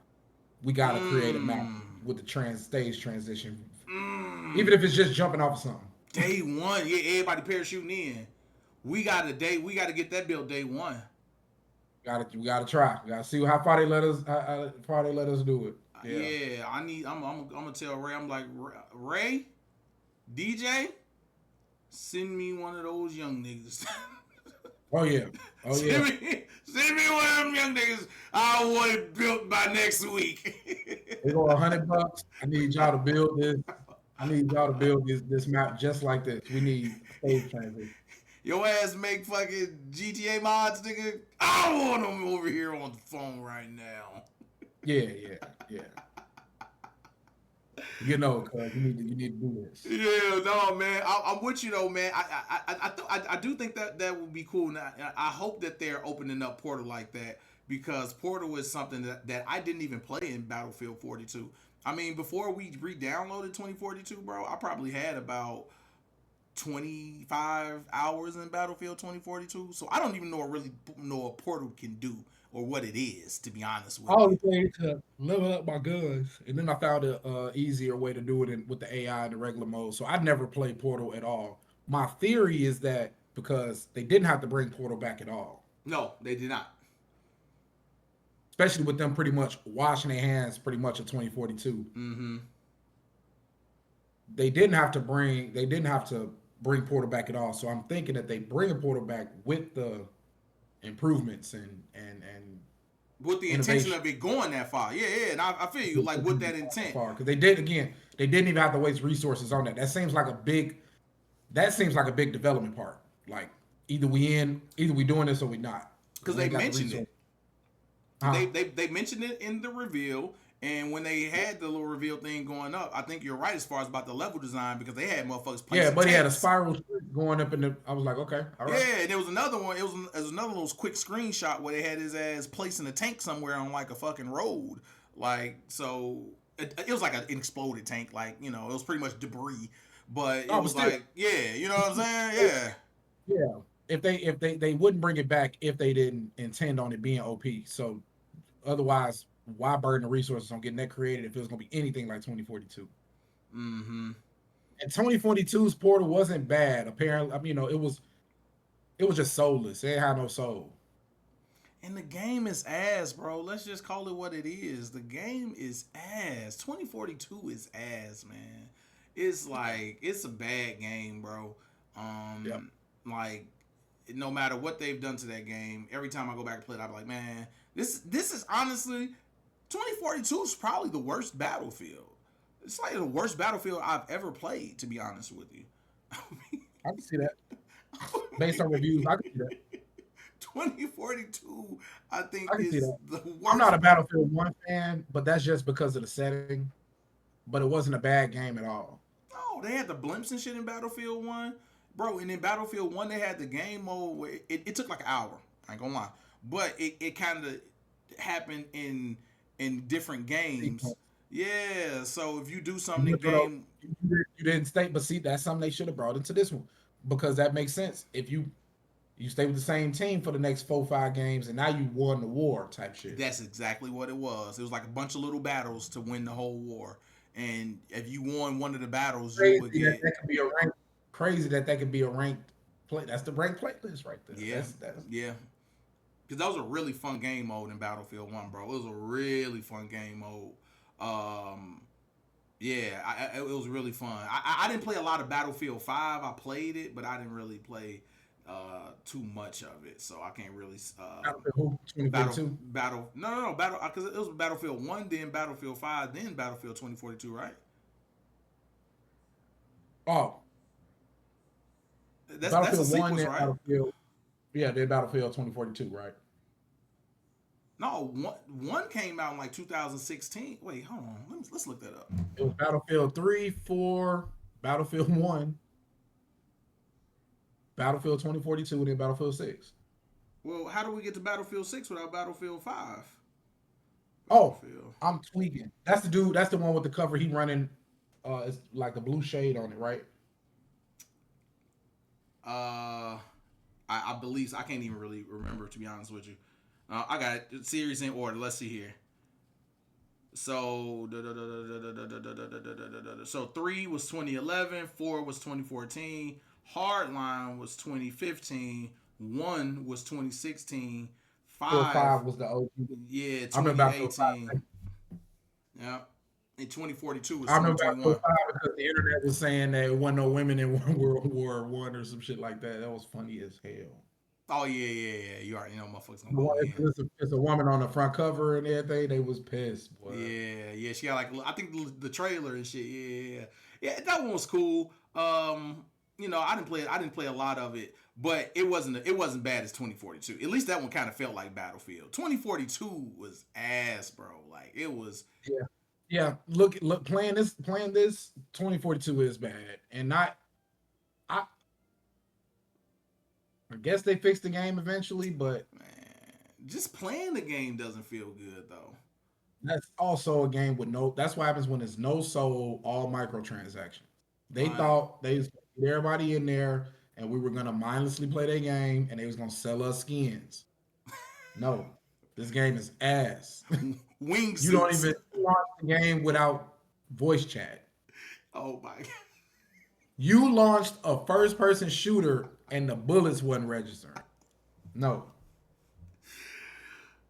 we gotta create a map Mm, with the stage transition, mm. even if it's just jumping off of something. Day one, yeah, everybody parachuting in. We got to get that built day one. We gotta try. We gotta see how far they let us. How far they let us do it. Yeah. Yeah, I'm gonna tell Ray. I'm like Ray, DJ, send me one of those young niggas. Oh yeah. Oh yeah. Send me one of them young niggas. I want it built by next week. They go $100. I need y'all to build this. I need y'all to build this map just like this. We need stage transition. Your ass make fucking GTA mods, nigga. I want them over here on the phone right now. Yeah, yeah, yeah. You know, cuz you need to do this. Yeah, no, man. I'm with you though, man. I do think that would be cool. Now, I hope that they're opening up Portal like that because Portal is something that I didn't even play in Battlefield 42. I mean, before we re-downloaded 2042, bro, I probably had about 25 hours in Battlefield 2042. So I don't even know what Portal can do or what it is, to be honest I with you. was playing to level up my guns, and then I found a easier way to do it with the AI in the regular mode. So I never played Portal at all. My theory is that because they didn't have to bring Portal back at all, No, they did not. especially with them pretty much washing their hands pretty much of 2042. Mm-hmm. They didn't have to bring Portal back at all. So I'm thinking that they bring a Portal back with the improvements and With the intention innovation. of it going that far. Yeah, yeah. And I feel you, like with that intent. Because they did again, they didn't even have to waste resources on that. That seems like a big development part. Like either we doing this or we not. Because Because we they ain't got the mentioned resources. it. They mentioned it in the reveal. And when they had the little reveal thing going up, I think you're right as far as about the level design because they had motherfuckers Yeah, placing but he had a tanks. spiral street going up in the. I was like, okay, all right. Yeah, and there was another one. It was another little quick screenshot where they had his ass placing a tank somewhere on like a fucking road. Like so, it was like an exploded tank. Like it was pretty much debris. But it No, but was still, like, yeah, you know what I'm saying? Yeah. yeah. If they wouldn't bring it back if they didn't intend on it being OP. So otherwise, why burden the resources on getting that created if it was gonna be anything like 2042? Mm-hmm. And 2042's Portal wasn't bad. Apparently, I mean, it was just soulless. It had no soul. And the game is ass, bro. Let's just call it what it is. The game is ass. 2042 is ass, man. It's like it's a bad game, bro. Yep. Like no matter what they've done to that game, every time I go back and play it, I'm like, man, this is honestly 2042 is probably the worst Battlefield. It's like the worst Battlefield I've ever played, to be honest with you. I can see that. Based on reviews, I can see that. 2042, I think, I can see is that. the I'm not worst a one. Battlefield 1 fan, but that's just because of the setting. But it wasn't a bad game at all. No, they had the blimps and shit in Battlefield 1. Bro, and in Battlefield 1, they had the game mode where it took like an hour. I ain't gonna lie. But it kind of happened in different games. Yeah, so if you do something in You know, game, you didn't stay, but see, that's something they should have brought into this one because that makes sense. If you stay with the same team for the next 4 5 games, and now you won the war type shit. that's exactly what it was. It was like a bunch of little battles to win the whole war. And if you won one of the battles, you would Crazy that get, that could be a ranked. Crazy that that could be a ranked play. That's the ranked playlist right there. yeah, That's yeah. Because that was a really fun game mode in Battlefield 1, bro. It was a really fun game mode. Um, Yeah, it was really fun. I didn't play a lot of Battlefield 5. I played it, but I didn't really play too much of it, so I can't really Battlefield who battle 2042. no battle because it was Battlefield 1, then Battlefield 5, then Battlefield 2042, right? Oh, That's a Battlefield One, sequence, then right? Battlefield. Yeah, then Battlefield 2042, right? No, one came out in like 2016. Wait, hold on. Let's look that up. It was Battlefield 3, 4, Battlefield 1, Battlefield 2042, and then Battlefield 6. Well, how do we get to Battlefield 6 without Battlefield 5? Oh, Battlefield. I'm tweaking. That's the dude. That's the one with the cover. He running. It's like the blue shade on it, right? Uh, I believe so. I can't even really remember, to be honest with you. I got it. Series in order. Let's see here. So so 3 was 2011, 4 was 2014, Hardline was 2015, 1 was 2016, 4, 5 5 was the OG. yeah I remember Battlefield 2018, 5. yeah, and 2042 was I remember Battlefield 2021. 5 because the internet was saying that it wasn't no women in World War One or some shit like that. That was funny as hell. Oh yeah. You already know motherfuckers gonna The go one- in. It's a woman on the front cover and everything. They was pissed, boy. Yeah. She got like I think the trailer and shit. Yeah. That one was cool. I didn't play it. I didn't play a lot of it, but it wasn't bad as 2042. At least that one kind of felt like Battlefield. 2042 was ass, bro. Like it was. Yeah, yeah. Look. Playing this 2042 is bad, and not. I I guess they fixed the game eventually, but Man, just playing the game doesn't feel good though. that's also a game with no. That's what happens when it's no soul, all microtransactions. They Right. thought they was gonna get everybody in there, and we were gonna mindlessly play their game, and they was gonna sell us skins. No, this game is ass. You don't Wingsuits. even launch the game without voice chat. Oh my god. You launched a first-person shooter, and the bullets wasn't registering. No,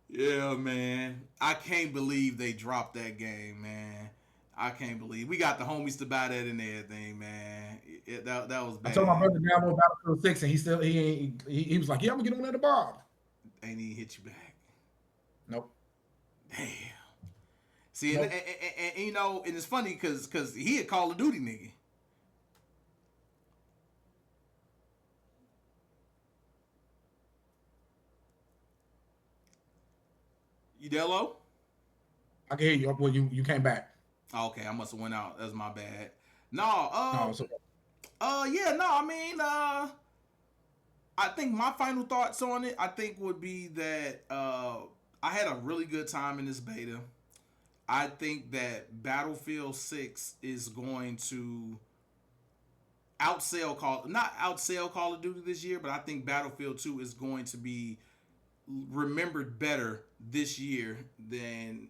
Yeah, man. I can't believe they dropped that game, man. I can't believe we got the homies to buy that and everything, man. That was I told my bad. brother to download Battlefield 6, and he still he ain't he was like, "Yeah, I'm gonna get on at the bomb." Ain't even hit you back. Nope, Damn. See, nope. and it's funny because he a Call of Duty nigga. You Dello? I can hear you. Well, you came back. Oh, okay, I must have went out. That's my bad. No, No, so yeah, no. I mean, I think my final thoughts on it, I think would be that I had a really good time in this beta. I think that Battlefield 6 is going to not outsell Call of Duty this year, but I think Battlefield 2 is going to be remembered better this year than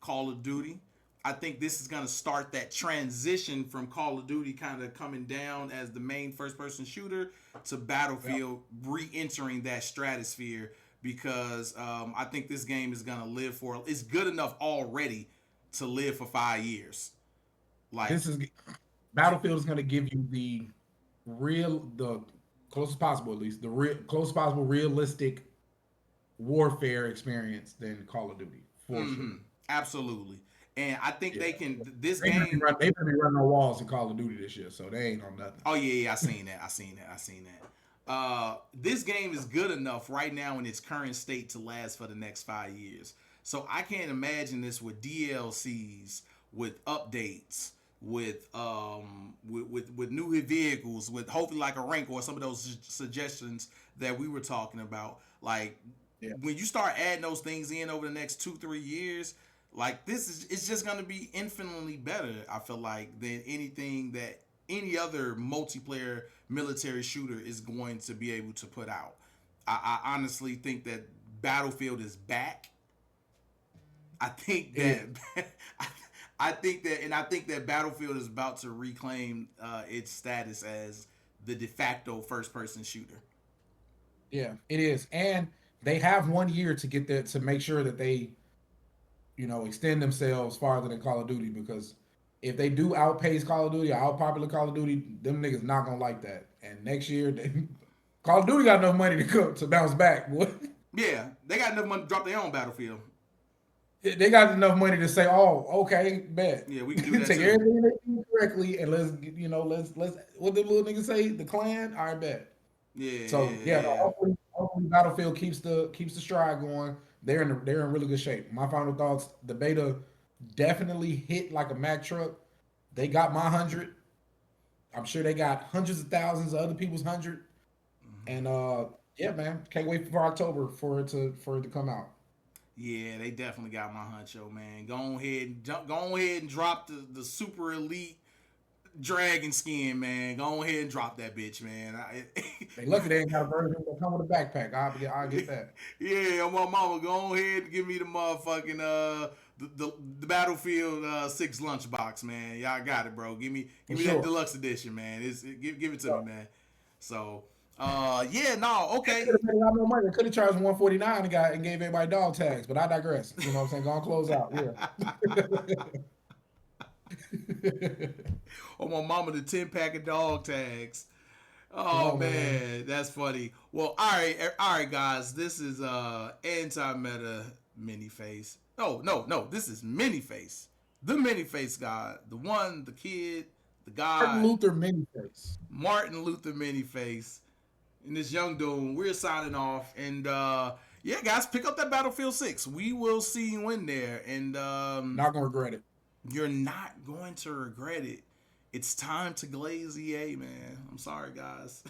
Call of Duty. I think this is going to start that transition from Call of Duty kind of coming down as the main first person shooter to yeah. Battlefield re entering that stratosphere because I think this game is going to it's good enough already to live for 5 years. Like, This is Battlefield is gonna give you the closest possible, at least the real closest possible realistic warfare experience than Call of Duty for sure. absolutely. And I think Yeah, they can, this they better be game, running. They better be running on walls in Call of Duty this year, so they ain't on nothing. oh, yeah, I seen that. I seen that. this game is good enough right now in its current state to last for the next 5 years. So I can't imagine this with DLCs, with updates, with new vehicles, with hopefully like a rank or some of those suggestions that we were talking about. Like Yeah. when you start adding those things in over the next 2-3 years, like this is it's just gonna be infinitely better. I feel like than anything that any other multiplayer military shooter is going to be able to put out. I honestly think that Battlefield is back. I think It that is. I think that Battlefield is about to reclaim its status as the de facto first person shooter. Yeah, it is. And they have 1 year to get that to make sure that they, extend themselves farther than Call of Duty because if they do outpace Call of Duty or outpopular Call of Duty, them niggas not gonna like that. And next year, Call of Duty got enough money to come to bounce back. Boy. Yeah, they got enough money to drop their own Battlefield. They got enough money to say, "Oh, okay, bet." Yeah, we can do that Take too. everything they do correctly, and let's what the little niggas say, the clan. I bet. Yeah, So yeah, yeah, no, yeah. hopefully Battlefield keeps the stride going. They're in really good shape. My final thoughts: the beta definitely hit like a Mack truck. They got my 100. I'm sure they got hundreds of thousands of other people's 100. Mhm. And yeah, man, can't wait for October for it to come out. Yeah, they definitely got my huncho, man. Go ahead and drop the super elite dragon skin, man. Go ahead and drop that bitch, man. They lucky they ain't got a version that come with a backpack. I'll get that. Yeah, my mama, go ahead and give me the motherfucking the Battlefield 6 lunchbox, man. Y'all got it, bro. For Give me that sure. deluxe edition, man. Give it to me, man. So yeah, no, They okay. could have made a lot more money. They could have charged 149 and gave everybody dog tags, but I digress. You know what I'm saying? Go on, close out. Yeah. Oh, my mama, the 10 pack of dog tags. Come Oh on, man. man, that's funny. Well, all right, guys. This is anti-meta mini face. Oh no, this is mini face. The mini face god, the one, the kid, the Martin god, Luther miniface. Martin Luther mini face. And this young dude, we're signing off. And yeah, guys, pick up that Battlefield 6. We will see you in there. And Not gonna regret it. you're not going to regret it. It's time to glaze EA, man. I'm sorry, guys.